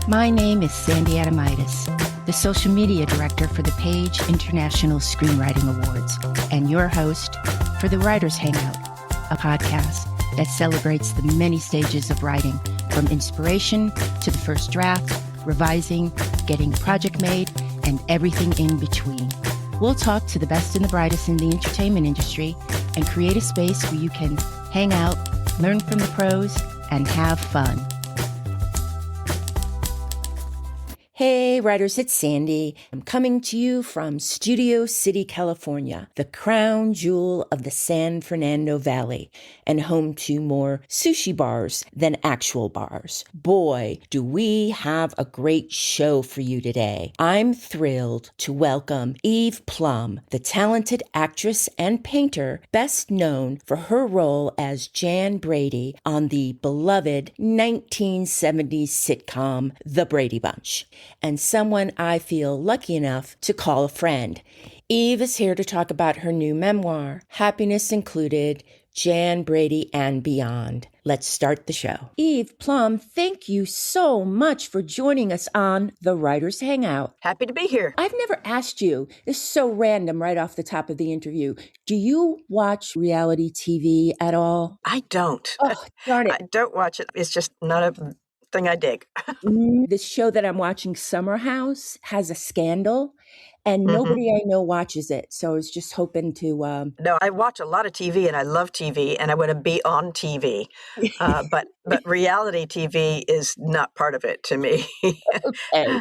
My name is Sandy Adomaitis, the social media director for the Page International Screenwriting Awards, and your host for the Writers Hangout, a podcast that celebrates the many stages of writing, from inspiration to the first draft, revising, getting a project made, and everything in between. We'll talk to the best and the brightest in the entertainment industry and create a space where you can hang out, learn from the pros, and have fun. Hey, writers, it's Sandy. I'm coming to you from Studio City, California, the crown jewel of the San Fernando Valley, and home to more sushi bars than actual bars. Boy, do we have a great show for you today. I'm thrilled to welcome Eve Plumb, the talented actress and painter best known for her role as Jan Brady on the beloved 1970s sitcom, The Brady Bunch, and someone I feel lucky enough to call a friend. Eve is here to talk about her new memoir, Happiness Included, Jan Brady and Beyond. Let's start the show. Eve Plumb, thank you so much for joining us on The Writers Hangout. Happy to be here. I've never asked you, this is so random right off the top of the interview, do you watch reality TV at all? I don't. Oh, darn it. I don't watch it. It's just not a thing I dig. The show that I'm watching, Summer House, has a scandal, and nobody I know watches it. So I was just hoping to... No, I watch a lot of TV, and I love TV, and I want to be on TV. But reality TV is not part of it to me. Okay.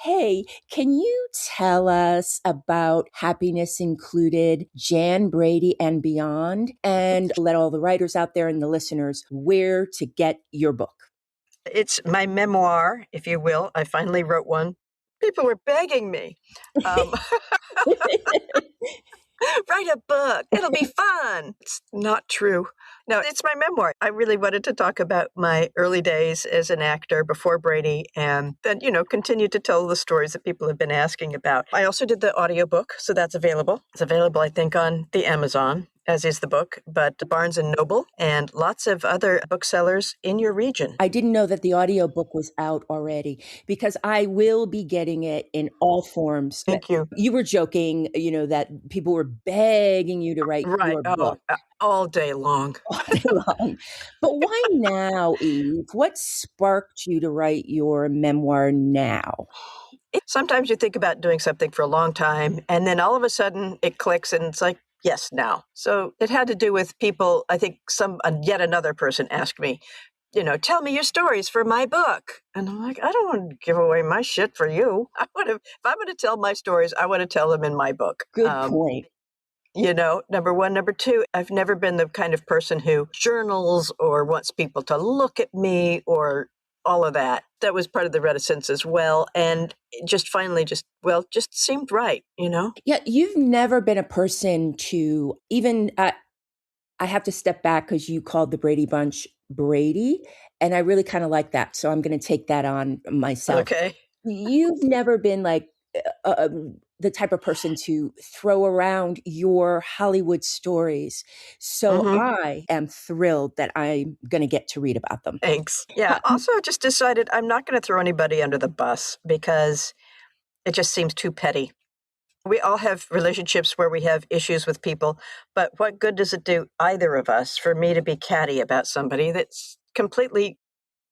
Hey, can you tell us about Happiness Included, Jan Brady and Beyond, and let all the writers out there and the listeners where to get your book? It's my memoir, if you will. I finally wrote one. People were begging me. Write a book. It'll be fun. It's not true. No, it's my memoir. I really wanted to talk about my early days as an actor before Brady and then, continue to tell the stories that people have been asking about. I also did the audiobook, so that's available. It's available, I think, on the Amazon, as is the book, but Barnes & Noble and lots of other booksellers in your region. I didn't know that the audiobook was out already because I will be getting it in all forms. Thank you. You were joking, that people were begging you to write your book. All day long. All day long. But why now, Eve? What sparked you to write your memoir now? Sometimes you think about doing something for a long time, and then all of a sudden it clicks and it's like, yes, now. So it had to do with people. I think yet another person asked me, tell me your stories for my book. And I'm like, I don't want to give away my shit for you. If I'm going to tell my stories, I want to tell them in my book. Good point. Number one. Number two, I've never been the kind of person who journals or wants people to look at me or all of that. That was part of the reticence as well. And it just finally just seemed right, Yeah, you've never been a person to even, I have to step back because you called the Brady Bunch Brady, and I really kind of like that. So I'm going to take that on myself. Okay. You've never been like the type of person to throw around your Hollywood stories. So I am thrilled that I'm going to get to read about them. Thanks. Yeah. Also, I just decided I'm not going to throw anybody under the bus because it just seems too petty. We all have relationships where we have issues with people, but what good does it do either of us for me to be catty about somebody that's completely,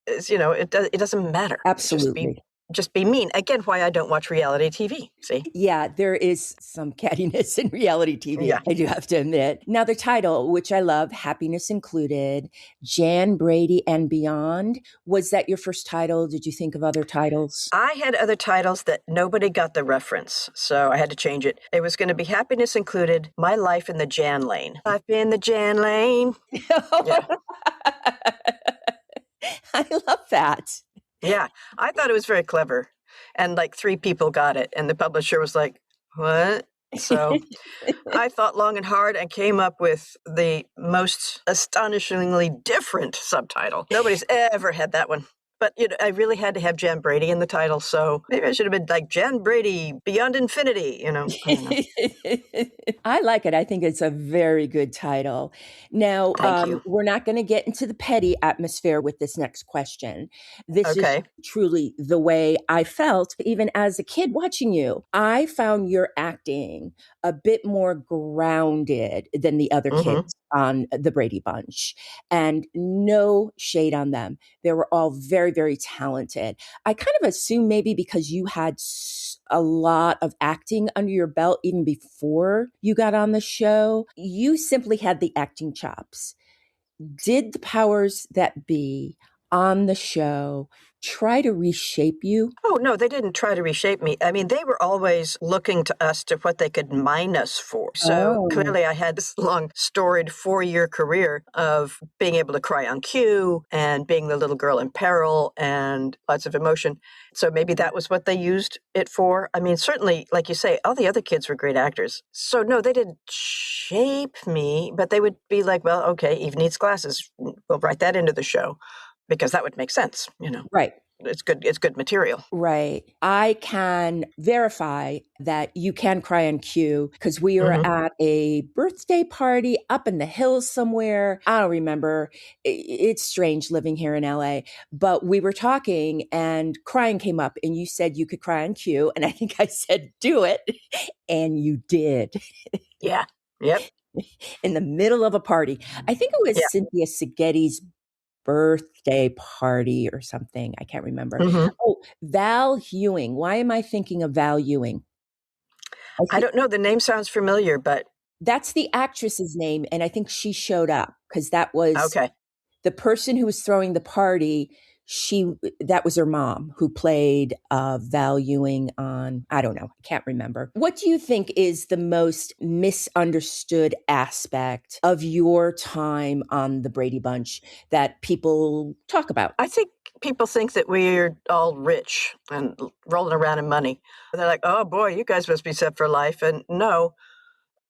it doesn't matter. Absolutely. Just be mean. Again, why I don't watch reality TV, see? Yeah, there is some cattiness in reality TV, yeah. I do have to admit. Now, the title, which I love, Happiness Included, Jan Brady and Beyond. Was that your first title? Did you think of other titles? I had other titles that nobody got the reference, so I had to change it. It was going to be Happiness Included, My Life in the Jan Lane. Life in the Jan Lane. Yeah. I love that. Yeah, I thought it was very clever. And like 3 people got it. And the publisher was like, what? So I thought long and hard and came up with the most astonishingly different subtitle. Nobody's ever had that one. But I really had to have Jen Brady in the title, so maybe I should have been like Jen Brady Beyond Infinity. I don't know. I like it. I think it's a very good title. Now, Thank you. we're not going to get into the petty atmosphere with this next question. This is Okay. truly the way I felt even as a kid watching you. I found your acting a bit more grounded than the other Hmm. kids on the Brady Bunch. And no shade on them. They were all very, very talented. I kind of assume maybe because you had a lot of acting under your belt even before you got on the show, you simply had the acting chops. Did the powers that be on the show try to reshape you? Oh, no, they didn't try to reshape me. I mean, they were always looking to us to what they could mine us for. So Oh, clearly, I had this long, storied 4-year career of being able to cry on cue and being the little girl in peril and lots of emotion. So maybe that was what they used it for. I mean, certainly, like you say, all the other kids were great actors. So no, they didn't shape me, but they would be like, well, okay, Eve needs glasses. We'll write that into the show because that would make sense. right. It's good material. Right. I can verify that you can cry on cue because we were Hmm. at a birthday party up in the hills somewhere. I don't remember. It's strange living here in LA, but we were talking and crying came up and you said you could cry on cue. And I think I said, do it. And you did Yeah. Yep. in the middle of a party. I think it Yeah. was Cynthia Seghetti's birthday party or something. I can't remember. Hmm. Oh, Val Ewing. Why am I thinking of Val Ewing? I I think don't know. The name sounds familiar, but that's the actress's name, and I think she showed up because that was okay. the person who was throwing the party. That was her mom who played Val Ewing on, I don't know, I can't remember. What do you think is the most misunderstood aspect of your time on the Brady Bunch that people talk about? I think people think that we're all rich and rolling around in money. They're like, oh boy, you guys must be set for life. And no,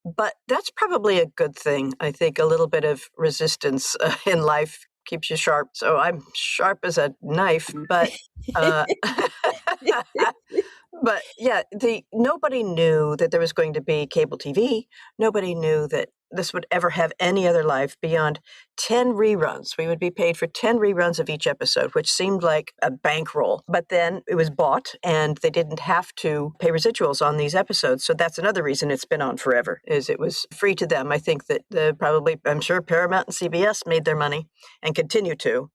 but that's probably a good thing. I think a little bit of resistance in life keeps you sharp. So I'm sharp as a knife, but uh, but yeah, the nobody knew that there was going to be cable TV. Nobody knew that this would ever have any other life beyond 10 reruns. We would be paid for 10 reruns of each episode, which seemed like a bankroll. But then it was bought and they didn't have to pay residuals on these episodes. So that's another reason it's been on forever, is it was free to them. I think that I'm sure Paramount and CBS made their money and continue to.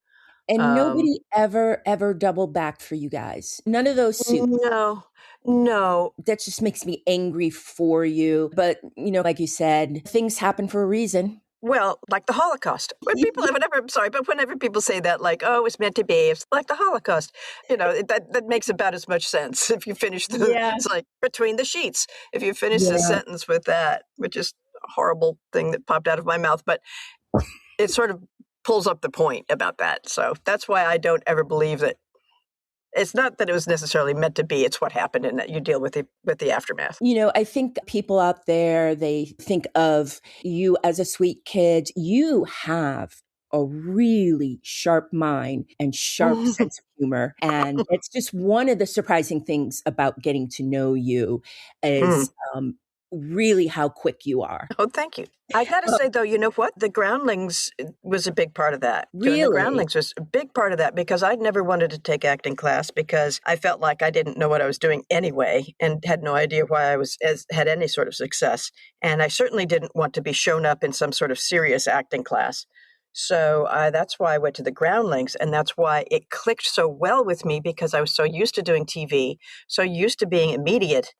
And Um, nobody ever doubled back for you guys. None of those suits. no, no. That just makes me angry for you. But, like you said, things happen for a reason. Well, like the Holocaust. I'm sorry, but whenever people say that, like, oh, it was meant to be, it's like the Holocaust. That makes about as much sense if you finish Yeah. it's like between the sheets. If you finish the Yeah. sentence with that, which is a horrible thing that popped out of my mouth, but it sort of pulls up the point about that. So that's why I don't ever believe that. It's not that it was necessarily meant to be, it's what happened and that you deal with the aftermath. I think people out there, they think of you as a sweet kid. You have a really sharp mind and sharp sense of humor. And it's just one of the surprising things about getting to know you Mm. is really how quick you are. Oh, thank you. I got to say, though, you know what? The Groundlings was a big part of that. Doing the Really? Groundlings was a big part of that because I'd never wanted to take acting class because I felt like I didn't know what I was doing anyway and had no idea why had any sort of success. And I certainly didn't want to be shown up in some sort of serious acting class. So that's why I went to the Groundlings, and that's why it clicked so well with me because I was so used to doing TV, so used to being immediate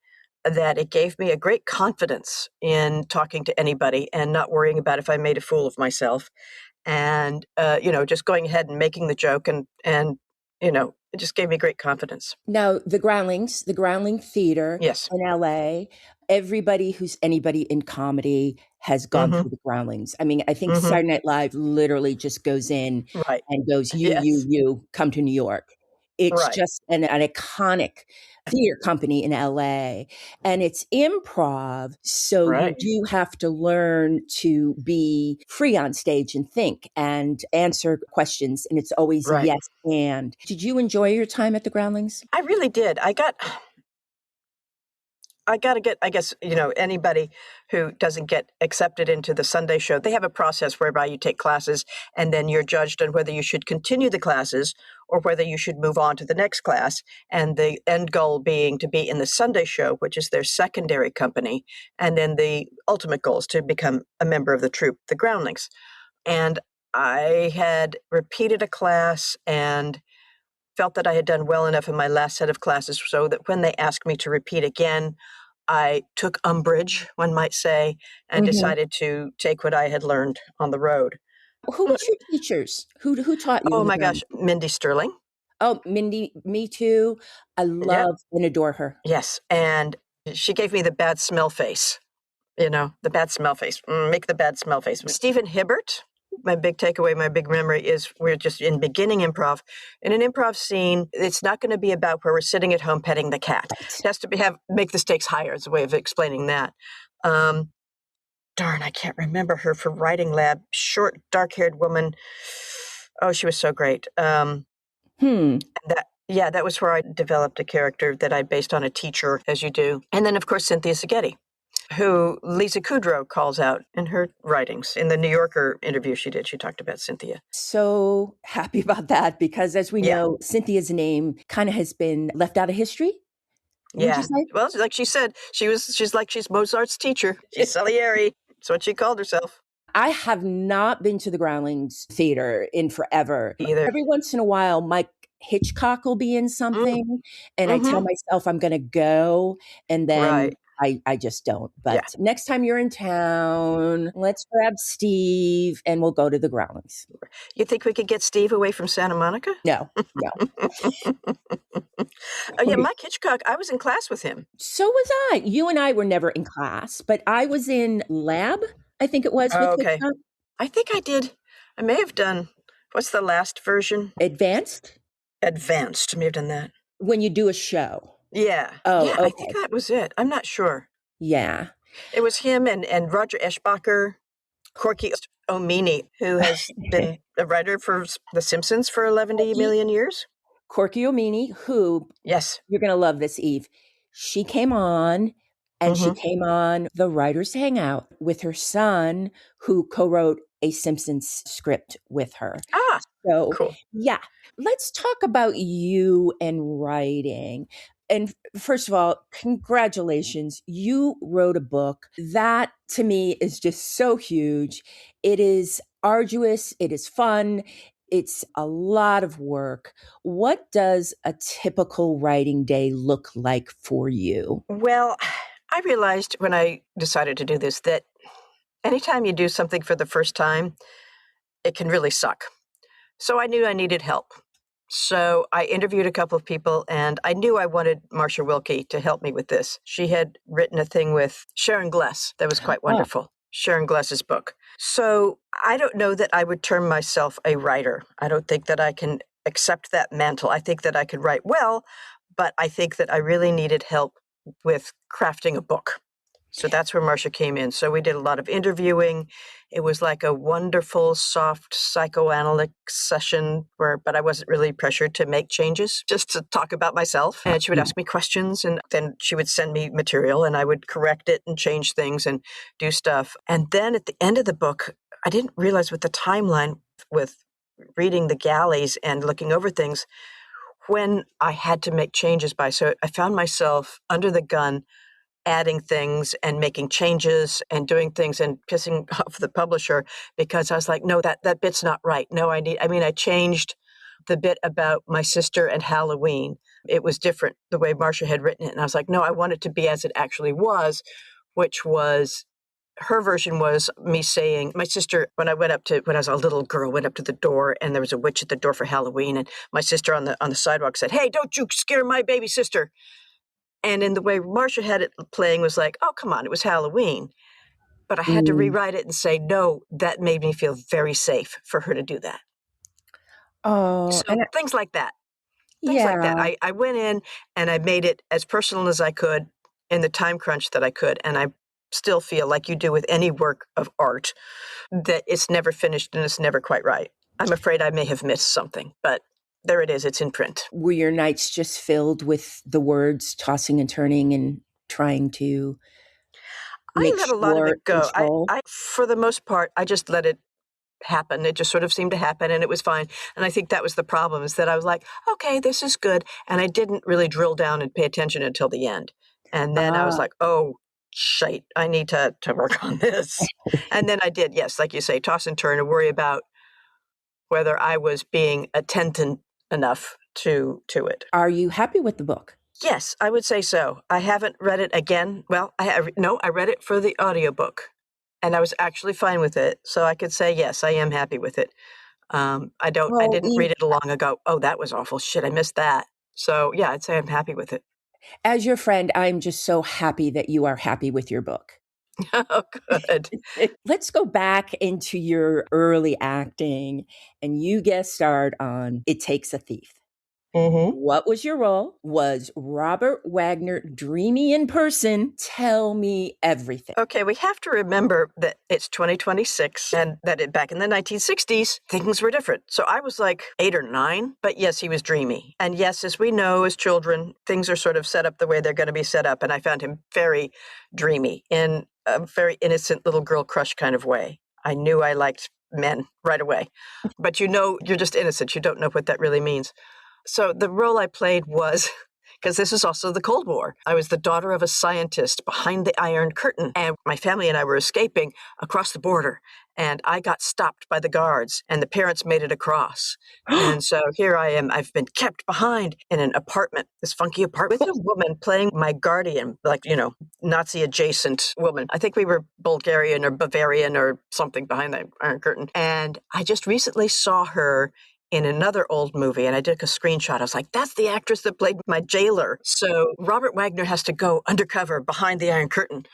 that it gave me a great confidence in talking to anybody and not worrying about if I made a fool of myself and just going ahead and making the joke and it just gave me great confidence. Now, the Groundling Theater Yes. in LA, everybody who's anybody in comedy has gone Hmm. through the Groundlings. I mean, I think Hmm. Saturday Night Live literally just goes in Right. and goes, Yes. you, come to New York. It's Right. just an iconic theater company in LA, and it's improv. So you Right. do have to learn to be free on stage and think and answer questions. And it's always Right. yes. And did you enjoy your time at the Groundlings? I really did. I got to get, I guess, anybody who doesn't get accepted into the Sunday show, they have a process whereby you take classes and then you're judged on whether you should continue the classes or whether you should move on to the next class. And the end goal being to be in the Sunday show, which is their secondary company. And then the ultimate goal is to become a member of the troupe, the Groundlings. And I had repeated a class and felt that I had done well enough in my last set of classes so that when they asked me to repeat again, I took umbrage, one might say, and Mhm. decided to take what I had learned on the road. Who was your teachers? Who taught you Oh in the my gosh, Groundlings? Mindy Sterling. Oh, Mindy, me too. I Yep. love and adore her. Yes. And she gave me the bad smell face, the bad smell face. Make the bad smell face. Stephen Hibbert. My big takeaway, my big memory is we're just in beginning improv. In an improv scene, it's not going to be about where we're sitting at home petting the cat. Right. It has to make the stakes higher as a way of explaining that. Darn, I can't remember her from writing lab. Short, dark-haired woman. Oh, she was so great. Hmm. That was where I developed a character that I based on a teacher, as you do. And then, of course, Cynthia Seghetti, who Lisa Kudrow calls out in her writings. In the New Yorker interview she did, she talked about Cynthia. So happy about that because, as we Yeah, know, Cynthia's name kind of has been left out of history. Would you yeah. say? Well, like she said, she's Mozart's teacher. She's Salieri. That's what she called herself. I have not been to the Groundlings Theater in forever. Either. Every once in a while, Mike Hitchcock will be in Mm, something, and I tell mm-hmm. myself I'm going to go, and then Right. I just don't. Yeah. But next time you're in town, let's grab Steve and we'll go to the Groundlings. You think we could get Steve away from Santa Monica? No, no. Oh, yeah, Mike Hitchcock, I was in class with him. So was I. You and I were never in class, but I was in lab, I think it was, with Oh, okay. Hitchcock. I think I did. I may have done, what's the last version? Advanced, Advanced. I may have done that. when you do a show. Yeah. Oh, Yeah, I think okay. that was it. I'm not sure. Yeah. It was him and Roger Eschbacher, Corky Omini, who has been a writer for The Simpsons for 11 million years. Corky Omini, who Yes. you're going to love this, Eve. She came on and she Mm-hmm. came on the Writers Hangout with her son, who co wrote a Simpsons script with her. Ah, So, cool. yeah, let's talk about you and writing. And first of all, congratulations. You wrote a book. That to me is just so huge. It is arduous, it is fun, it's a lot of work. What does a typical writing day look like for you? Well, I realized when I decided to do this that anytime you do something for the first time, it can really suck. So I knew I needed help. So I interviewed a couple of people, and I knew I wanted Marcia Wilkie to help me with this. She had written a thing with Sharon Gless that was quite Oh, wonderful. Sharon Gless's book. So I don't know that I would term myself a writer. I don't think that I can accept that mantle. I think that I could write well, but I think that I really needed help with crafting a book. So that's where Marcia came in. So we did a lot of interviewing. It was like a wonderful, soft psychoanalytic session but I wasn't really pressured to make changes, just to talk about myself. And she would ask me questions, and then she would send me material, and I would correct it and change things and do stuff. And then at the end of the book, I didn't realize with the timeline, with reading the galleys and looking over things, when I had to make changes so I found myself under the gun adding things and making changes and doing things and pissing off the publisher because I was like, no, that bit's not right. No, I changed the bit about my sister and Halloween. It was different the way Marcia had written it. And I was like, no, I want it to be as it actually was, which was her version was me saying, my sister, when I was a little girl, went up to the door and there was a witch at the door for Halloween. And my sister on the sidewalk said, hey, don't you scare my baby sister. And in the way Marcia had it playing was like, oh, come on, it was Halloween. But I had to mm. rewrite it and say, no, that made me feel very safe for her to do that. Oh, So things like that. Things like that. Yeah. I went in and I made it as personal as I could in the time crunch that I could. And I still feel like you do with any work of art that it's never finished and it's never quite right. I'm afraid I may have missed something, but there it is. It's in print. Were your nights just filled with the words tossing and turning and trying to I make let a lot of sure it go. control? For the most part, I just let it happen. It just sort of seemed to happen and it was fine. And I think that was the problem, is that I was like, okay, this is good. And I didn't really drill down and pay attention until the end. And then I was Ah, like, oh, shite, I need to work on this. And then I did, yes, like you say, toss and turn and worry about whether I was being attentive enough to it. are you happy with the book? Yes, I would say so. I haven't read it again. Well, I read it for the audiobook and I was actually fine with it. So I could say, yes, I am happy with it. I Well, didn't read it long ago. Oh, that was awful. Shit, I missed that. So yeah, I'd say I'm happy with it. as your friend, I'm just so happy that you are happy with your book. Oh, good. Let's go back into your early acting, and you guest starred on It Takes a Thief. Mm-hmm. What was your role? Was Robert Wagner dreamy in person? Tell me everything. Okay, we have to remember that it's 2026 and that back in the 1960s, things were different. So I was like 8 or 9, but yes, he was dreamy. And yes, as we know as children, things are sort of set up the way they're going to be set up. And I found him very dreamy in a very innocent little girl crush kind of way. I knew I liked men right away. But you're just innocent. You don't know what that really means. So the role I played was, because this is also the Cold War, I was the daughter of a scientist behind the Iron Curtain, and my family and I were escaping across the border, and I got stopped by the guards, and the parents made it across. And so here I am. I've been kept behind in an apartment, this funky apartment, with a woman playing my guardian, like, Nazi-adjacent woman. I think we were Bulgarian or Bavarian or something behind the Iron Curtain. And I just recently saw her in another old movie, and I took a screenshot. I was like, that's the actress that played my jailer. So Robert Wagner has to go undercover behind the Iron Curtain,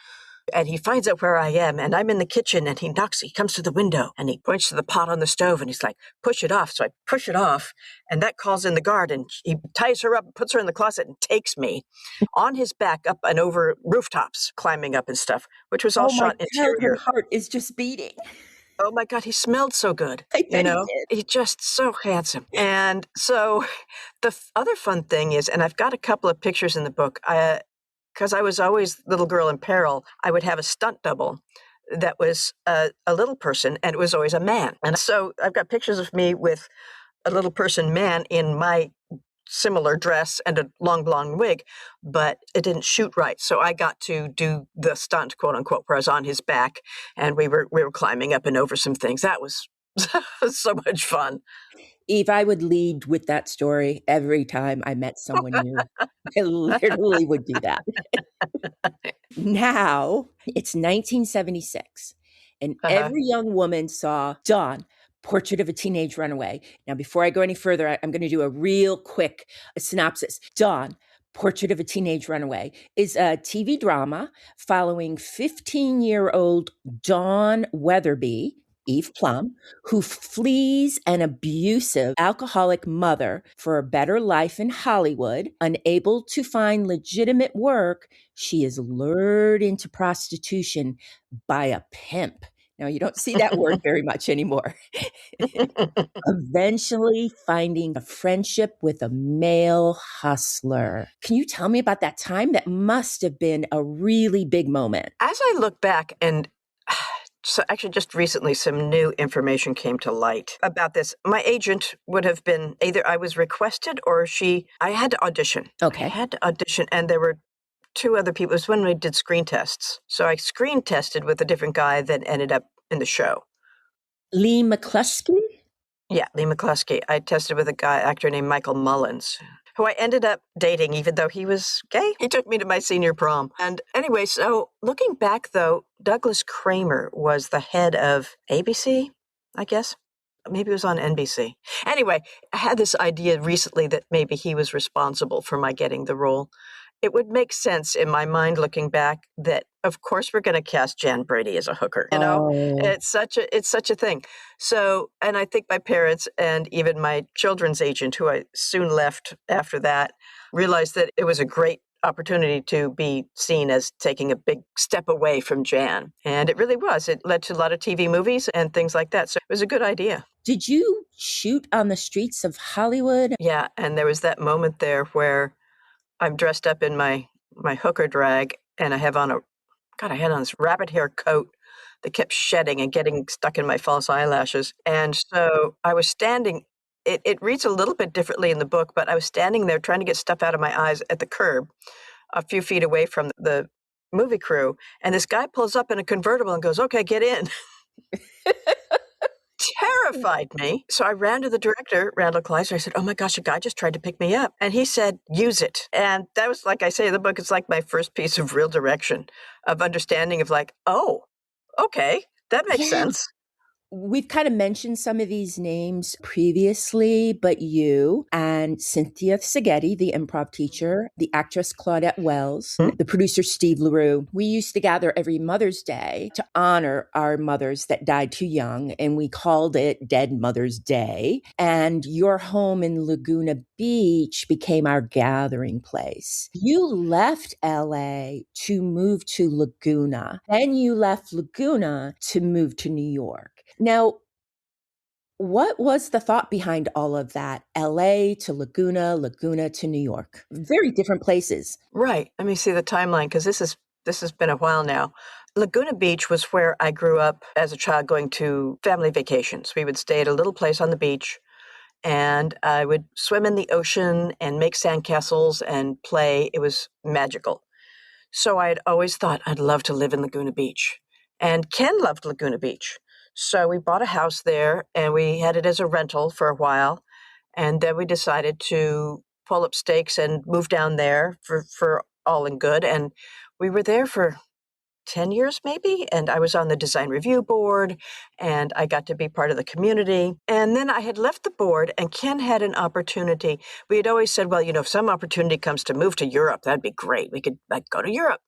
and he finds out where I am, and I'm in the kitchen, and he comes to the window, and he points to the pot on the stove, and he's like, push it off. So I push it off, and that calls in the guard, and he ties her up, puts her in the closet, and takes me on his back up and over rooftops, climbing up and stuff, which was all Oh my shot childhood interior. heart is just beating. Oh my God, he smelled so good. I bet he did. He's just so handsome. And so the other fun thing is, and I've got a couple of pictures in the book, because I was always little girl in peril, I would have a stunt double that was a little person, and it was always a man. And so I've got pictures of me with a little person man in my similar dress and a long blonde wig, but it didn't shoot right. So I got to do the stunt, quote unquote, where I was on his back and we were climbing up and over some things. That was so much fun. Eve, I would lead with that story every time I met someone new. I literally would do that. Now it's 1976, and every young woman saw Dawn, Portrait of a Teenage Runaway. Now, before I go any further, I'm going to do a real quick synopsis. Dawn, Portrait of a Teenage Runaway is a TV drama following 15-year-old Dawn Weatherby, Eve Plumb, who flees an abusive alcoholic mother for a better life in Hollywood. Unable to find legitimate work, she is lured into prostitution by a pimp. Now, you don't see that word very much anymore. Eventually finding a friendship with a male hustler. Can you tell me about that time? That must have been a really big moment. As I look back, and so actually just recently some new information came to light about this. My agent would have been either I was requested or I had to audition. Okay. I had to audition, and there were 2 other people. It was when we did screen tests. So I screen tested with a different guy that ended up in the show. Lee McCluskey? Yeah, Lee McCluskey. I tested with a actor named Michael Mullins, who I ended up dating even though he was gay. He took me to my senior prom. And anyway, so looking back though, Douglas Kramer was the head of ABC, I guess. Maybe it was on NBC. Anyway, I had this idea recently that maybe he was responsible for my getting the role. It would make sense in my mind looking back that of course we're going to cast Jan Brady as a hooker. Oh. It's such a thing. So, and I think my parents and even my children's agent, who I soon left after that, realized that it was a great opportunity to be seen as taking a big step away from Jan. And it really was. It led to a lot of TV movies and things like that. So it was a good idea. Did you shoot on the streets of Hollywood? Yeah. And there was that moment there where I'm dressed up in my hooker drag, and I had on this rabbit hair coat that kept shedding and getting stuck in my false eyelashes. And so I was standing, it reads a little bit differently in the book, but I was standing there trying to get stuff out of my eyes at the curb a few feet away from the movie crew. And this guy pulls up in a convertible and goes, "Okay, get in." Terrified me. So I ran to the director, Randall Kleiser. I said, "Oh my gosh, a guy just tried to pick me up." And he said, "Use it." And that was, like I say in the book, it's like my first piece of real direction, of understanding of like, oh, okay, that makes sense. We've kind of mentioned some of these names previously, but you and Cynthia Seghetti, the improv teacher, the actress Claudette Wells, the producer Steve LaRue, we used to gather every Mother's Day to honor our mothers that died too young, and we called it Dead Mother's Day. And your home in Laguna Beach became our gathering place. You left LA to move to Laguna. Then you left Laguna to move to New York. Now, what was the thought behind all of that? LA to Laguna, Laguna to New York. Very different places. Right. Let me see the timeline, because this has been a while now. Laguna Beach was where I grew up as a child, going to family vacations. We would stay at a little place on the beach, and I would swim in the ocean and make sandcastles and play. It was magical. So I had always thought I'd love to live in Laguna Beach. And Ken loved Laguna Beach. So we bought a house there, and we had it as a rental for a while. And then we decided to pull up stakes and move down there for all in good. And we were there for 10 years maybe, and I was on the design review board, and I got to be part of the community. And then I had left the board, and Ken had an opportunity. We had always said, well, if some opportunity comes to move to Europe, that'd be great. We could go to Europe.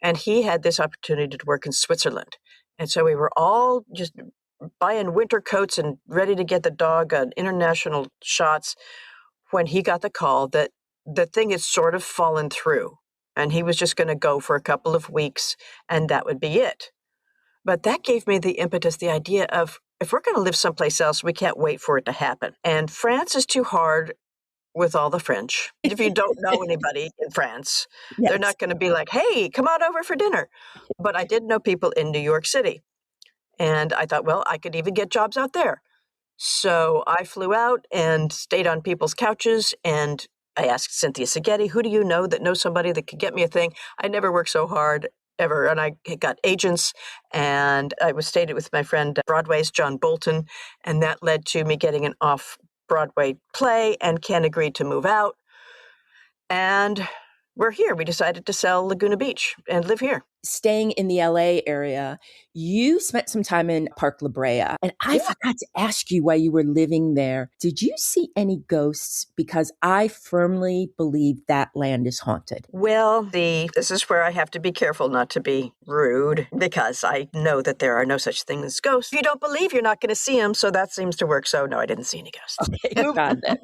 And he had this opportunity to work in Switzerland. And so we were all just buying winter coats and ready to get the dog on international shots when he got the call that the thing had sort of fallen through, and he was just going to go for a couple of weeks, and that would be it. But that gave me the impetus, the idea of, if we're going to live someplace else, we can't wait for it to happen. And France is too hard with all the French. If you don't know anybody in France, they're not going to be like, "Hey, come on over for dinner." But I did know people in New York City. And I thought, well, I could even get jobs out there. So I flew out and stayed on people's couches, and I asked Cynthia Seghetti, "Who do you know that knows somebody that could get me a thing?" I never worked so hard ever. And I got agents, and I stayed with my friend Broadway's John Bolton, and that led to me getting an off-Broadway play, and Ken agreed to move out. And we're here. We decided to sell Laguna Beach and live here. Staying in the LA area, you spent some time in Park La Brea. And I forgot to ask you, while you were living there, did you see any ghosts? Because I firmly believe that land is haunted. Well, this is where I have to be careful not to be rude, because I know that there are no such thing as ghosts. If you don't believe, you're not going to see them. So that seems to work. So no, I didn't see any ghosts. Okay, got that.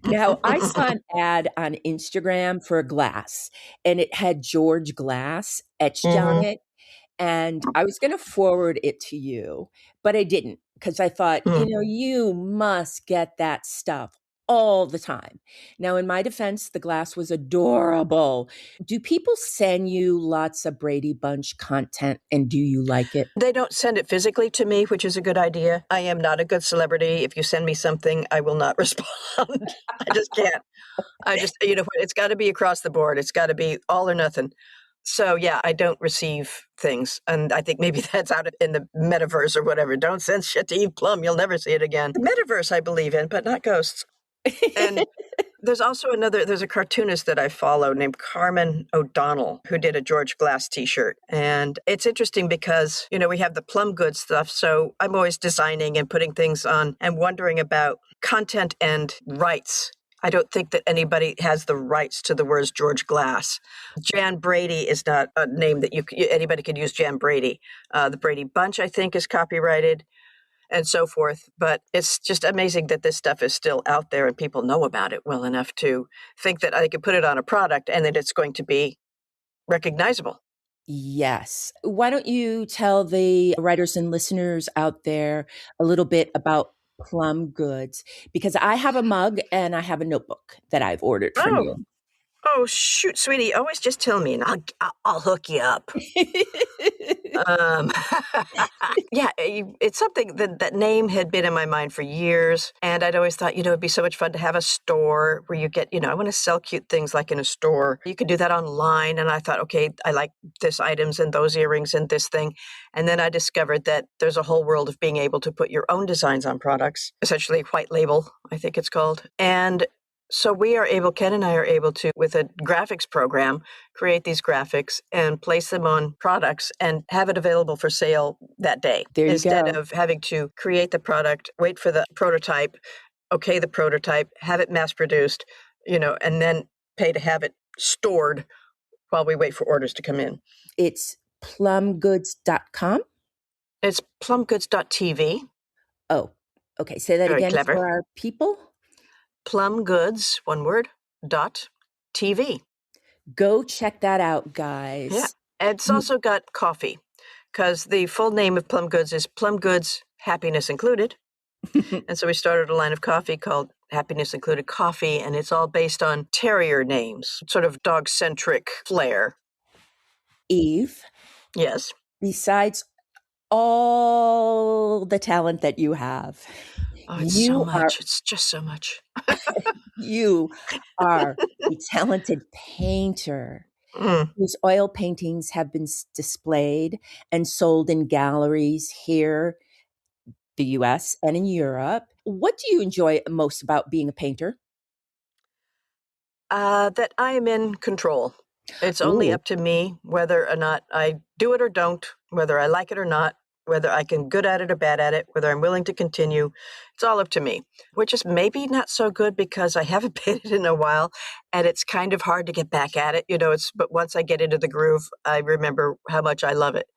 Now, I saw an ad on Instagram for a glass, and it had George Glass etched on it. And I was going to forward it to you, but I didn't, because I thought, you must get that stuff all the time. Now, in my defense, the glass was adorable. Do people send you lots of Brady Bunch content, and do you like it? They don't send it physically to me, which is a good idea. I am not a good celebrity. If you send me something, I will not respond. I just can't. It's got to be across the board. It's got to be all or nothing. So, yeah, I don't receive things. And I think maybe that's out in the metaverse or whatever. Don't send shit to Eve Plumb. You'll never see it again. The metaverse I believe in, but not ghosts. And there's also there's a cartoonist that I follow named Carmen O'Donnell, who did a George Glass t-shirt. And it's interesting because, we have the Plum Good stuff. So I'm always designing and putting things on and wondering about content and rights. I don't think that anybody has the rights to the words George Glass. Jan Brady is not a name that anybody could use. Jan Brady. The Brady Bunch, I think, is copyrighted, and so forth. But it's just amazing that this stuff is still out there and people know about it well enough to think that I could put it on a product and that it's going to be recognizable. Yes. Why don't you tell the writers and listeners out there a little bit about Plum Goods? Because I have a mug and I have a notebook that I've ordered from Oh, you. oh, shoot, sweetie, always just tell me and I'll hook you up. Um, yeah, it's something that name had been in my mind for years. And I'd always thought, it'd be so much fun to have a store where you get, I want to sell cute things like in a store. You could do that online. And I thought, okay, I like this items and those earrings and this thing. And then I discovered that there's a whole world of being able to put your own designs on products, essentially white label, I think it's called. And so Ken and I are able to, with a graphics program, create these graphics and place them on products and have it available for sale that day. There you instead go. of having to create the product, wait for the prototype, okay the prototype, have it mass produced, and then pay to have it stored while we wait for orders to come in. It's plumgoods.com? It's plumgoods.tv. Oh, okay. Say that Very again clever. for our people. Plumgoods, one word, .tv. Go check that out, guys. Yeah. It's also got coffee, because the full name of Plum Goods is Plum Goods Happiness Included. And so we started a line of coffee called Happiness Included Coffee, and it's all based on terrier names, sort of dog-centric flair. Eve, Yes. besides all the talent that you have, Oh, it's so much. It's just so much. You are a talented painter whose oil paintings have been displayed and sold in galleries here, the US, and in Europe. What do you enjoy most about being a painter? That I am in control. It's only Ooh. up to me whether or not I do it or don't, whether I like it or not, whether I can good at it or bad at it, whether I'm willing to continue. It's all up to me, which is maybe not so good because I haven't painted in a while and it's kind of hard to get back at it. But once I get into the groove, I remember how much I love it.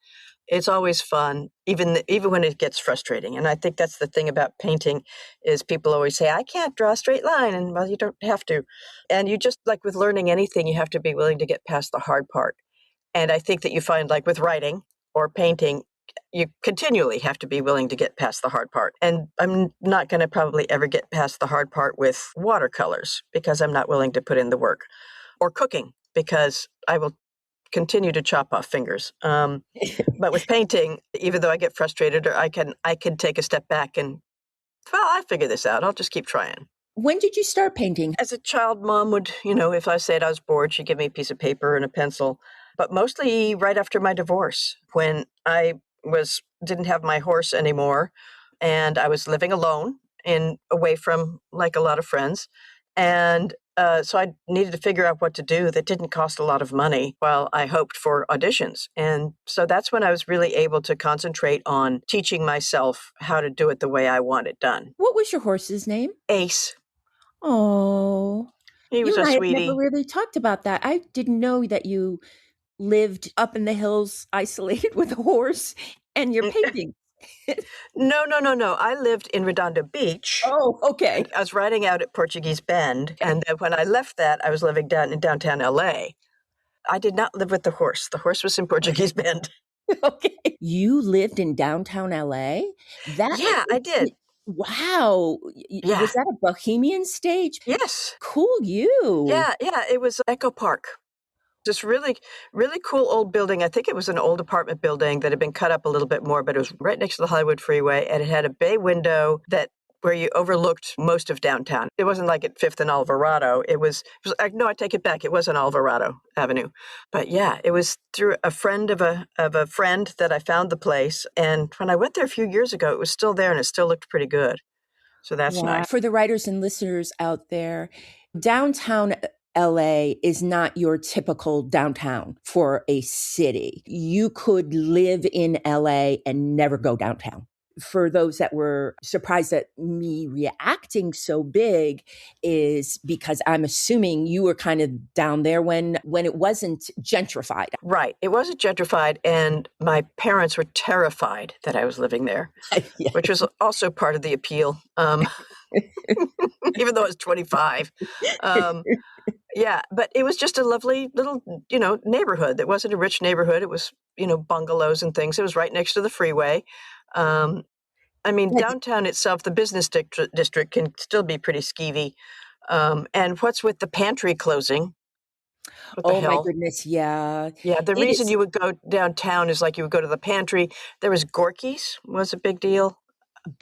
It's always fun, even when it gets frustrating. And I think that's the thing about painting is people always say, I can't draw a straight line. And well, you don't have to. And you just, like with learning anything, you have to be willing to get past the hard part. And I think that you find, like with writing or painting, you continually have to be willing to get past the hard part. And I'm not going to probably ever get past the hard part with watercolors because I'm not willing to put in the work, or cooking because I will continue to chop off fingers. But with painting, even though I get frustrated, or I can take a step back and, well, I figure this out. I'll just keep trying. When did you start painting? As a child, Mom would, if I said I was bored, she'd give me a piece of paper and a pencil. But mostly right after my divorce, when I didn't have my horse anymore, and I was living alone and away from like a lot of friends. And so I needed to figure out what to do that didn't cost a lot of money while I hoped for auditions. And so that's when I was really able to concentrate on teaching myself how to do it the way I want it done. What was your horse's name? Ace. Oh, He was you a and I have sweetie. never really talked about that. I didn't know that you lived up in the hills isolated with a horse and you're painting. No. I lived in Redondo Beach. Oh, okay. I was riding out at Portuguese Bend. And then when I left that, I was living down in downtown LA. I did not live with the horse. The horse was in Portuguese Bend. Okay. You lived in downtown LA? Yeah, I did. Wow. Yeah. Was that a bohemian stage? Yes. Cool you. Yeah. It was Echo Park. This really, really cool old building. I think it was an old apartment building that had been cut up a little bit more, but it was right next to the Hollywood Freeway, and it had a bay window where you overlooked most of downtown. It wasn't like at 5th and Alvarado. No, I take it back. It wasn't Alvarado Avenue. But yeah, it was through a friend of a friend that I found the place. And when I went there a few years ago, it was still there and it still looked pretty good. So that's nice. For the writers and listeners out there, downtown LA is not your typical downtown for a city. You could live in LA and never go downtown. for those that were surprised at me reacting so big is because I'm assuming you were kind of down there when it wasn't gentrified. Right. It wasn't gentrified, and my parents were terrified that I was living there, Yes. which was also part of the appeal, even though I was 25. Yeah, but it was just a lovely little, neighborhood. It wasn't a rich neighborhood. It was, bungalows and things. It was right next to the freeway. I mean, downtown itself, the business district can still be pretty skeevy. And what's with the pantry closing? What the Oh my hell? goodness, yeah. Yeah, the It reason is. you would go downtown is like you would go to the pantry. There was Gorky's was a big deal.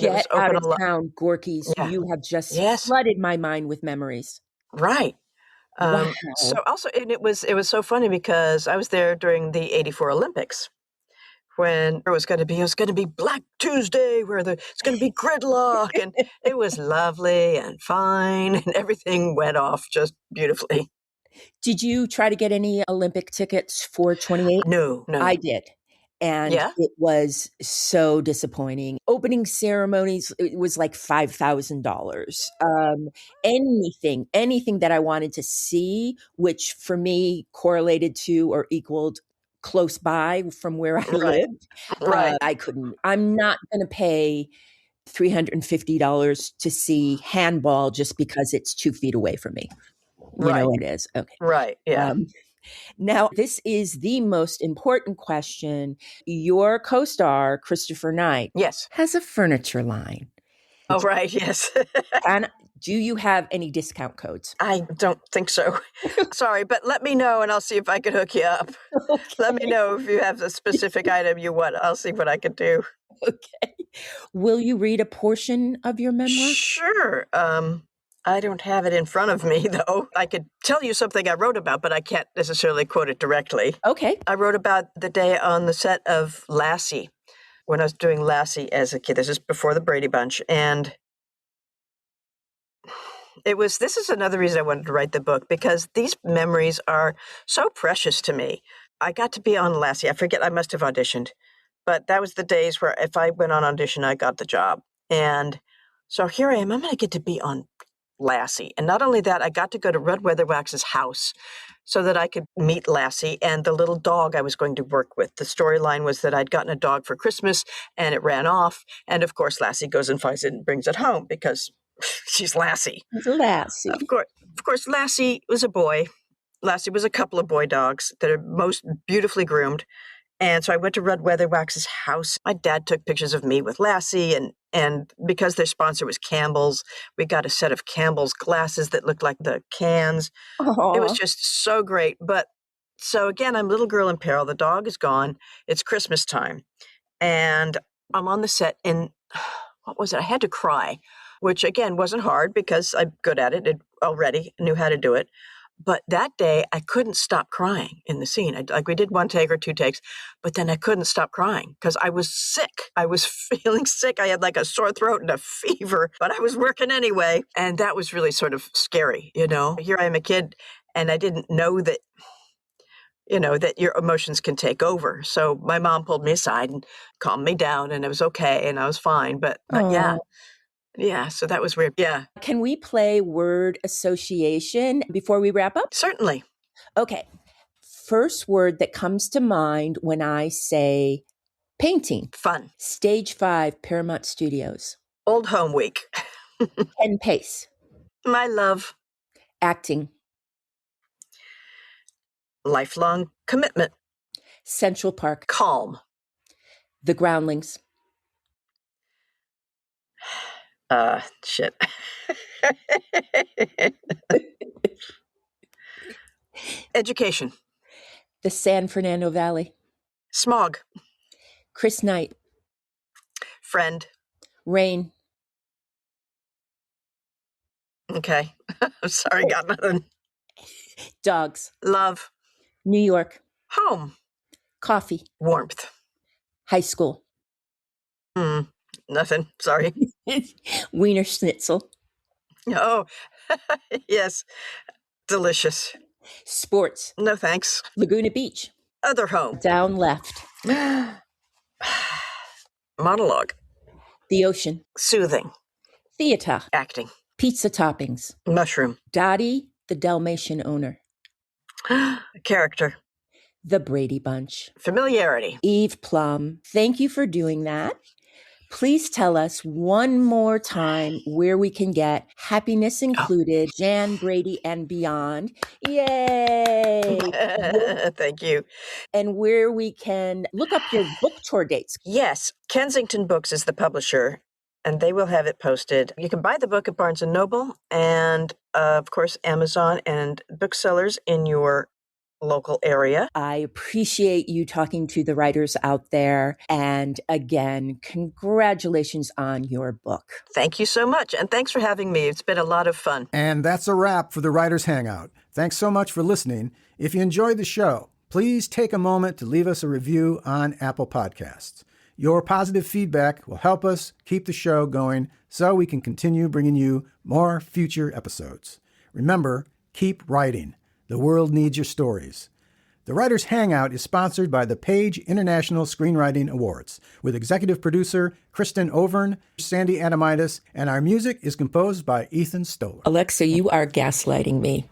It was Get out open of a lot. town, Gorky's. Yeah. You have just Yes. flooded my mind with memories. Right. So Wow. also, and it was so funny because I was there during the '84 Olympics when it was going to be Black Tuesday, where it's going to be gridlock, and it was lovely and fine, and everything went off just beautifully. Did you try to get any Olympic tickets for 28? No, I no. did. And Yeah? it was so disappointing. Opening ceremonies, it was like $5,000. Anything that I wanted to see, which for me correlated to or equaled close by from where I Right, lived, right, I couldn't. I'm not going to pay $350 to see handball just because it's 2 feet away from me. You know right, it is. Okay. right. Yeah. Um, Now, this is the most important question. Your co star, Christopher Knight, Yes. has a furniture line. Oh, right. Yes. And do you have any discount codes? I don't think so. Sorry, but let me know and I'll see if I can hook you up. Let me Okay. know if you have a specific item you want. I'll see what I can do. Okay. Will you read a portion of your memoir? Sure. I don't have it in front of me, though. I could tell you something I wrote about, but I can't necessarily quote it directly. Okay. I wrote about the day on the set of Lassie when I was doing Lassie as a kid. This is before the Brady Bunch. And this is another reason I wanted to write the book, because these memories are so precious to me. I got to be on Lassie. I forget, I must have auditioned, but that was the days where if I went on audition, I got the job. And so here I am. I'm going to get to be on Lassie. And not only that, I got to go to Red Weatherwax's house so that I could meet Lassie and the little dog I was going to work with. The storyline was that I'd gotten a dog for Christmas and it ran off. And of course, Lassie goes and finds it and brings it home because she's Lassie. Lassie. Of course, Lassie was a boy. Lassie was a couple of boy dogs that are most beautifully groomed. And so I went to Red Weatherwax's house. My dad took pictures of me with Lassie, and because their sponsor was Campbell's, we got a set of Campbell's glasses that looked like the cans. It was Aww. just so great. But so again, I'm little girl in peril. The dog is gone. It's Christmas time. And I'm on the set, and what was it? I had to cry, which again wasn't hard because I'm good at it already, knew how to do it. But that day, I couldn't stop crying in the scene. We did one take or two takes, but then I couldn't stop crying because I was sick. I was feeling sick. I had like a sore throat and a fever, but I was working anyway. And that was really sort of scary, Here I am a kid, and I didn't know that, that your emotions can take over. So my mom pulled me aside and calmed me down, and it was okay, and I was fine. But yeah. Aww. Yeah, so that was weird. Yeah, Can we play word association before we wrap up? certainly. Okay. First word that comes to mind when I say painting. Fun. Stage 5, Paramount Studios. Old home week. Pen Pace. My love. Acting. Lifelong commitment. Central Park. Calm. The Groundlings. Shit. Education. The San Fernando Valley. Smog. Chris Knight. Friend. Rain. Okay. I'm sorry, got nothing. Dogs. Love. New York. Home. Coffee. Warmth. High school. Nothing. Sorry. Wiener Schnitzel. Oh, yes. Delicious. Sports. No thanks. Laguna Beach. Other home. Down left. Monologue. The ocean. Soothing. Theater. Acting. Pizza toppings. Mushroom. Dottie, the Dalmatian owner. Character. The Brady Bunch. Familiarity. Eve Plumb, thank you for doing that. Please tell us one more time where we can get Happiness Included, Jan, Brady and Beyond. Yay! Thank you. And where we can look up your book tour dates. Yes, Kensington Books is the publisher, and they will have it posted. You can buy the book at Barnes & Noble and, of course, Amazon and booksellers in your local area. I appreciate you talking to the writers out there. And again, congratulations on your book. Thank you so much. And thanks for having me. It's been a lot of fun. And that's a wrap for the Writers Hangout. Thanks so much for listening. If you enjoyed the show, please take a moment to leave us a review on Apple Podcasts. Your positive feedback will help us keep the show going so we can continue bringing you more future episodes. Remember, keep writing. The world needs your stories. The Writers Hangout is sponsored by the Page International Screenwriting Awards, with executive producer Kristin Overn, Sandy Adomaitis, and our music is composed by Ethan Stoller. Alexa, you are gaslighting me.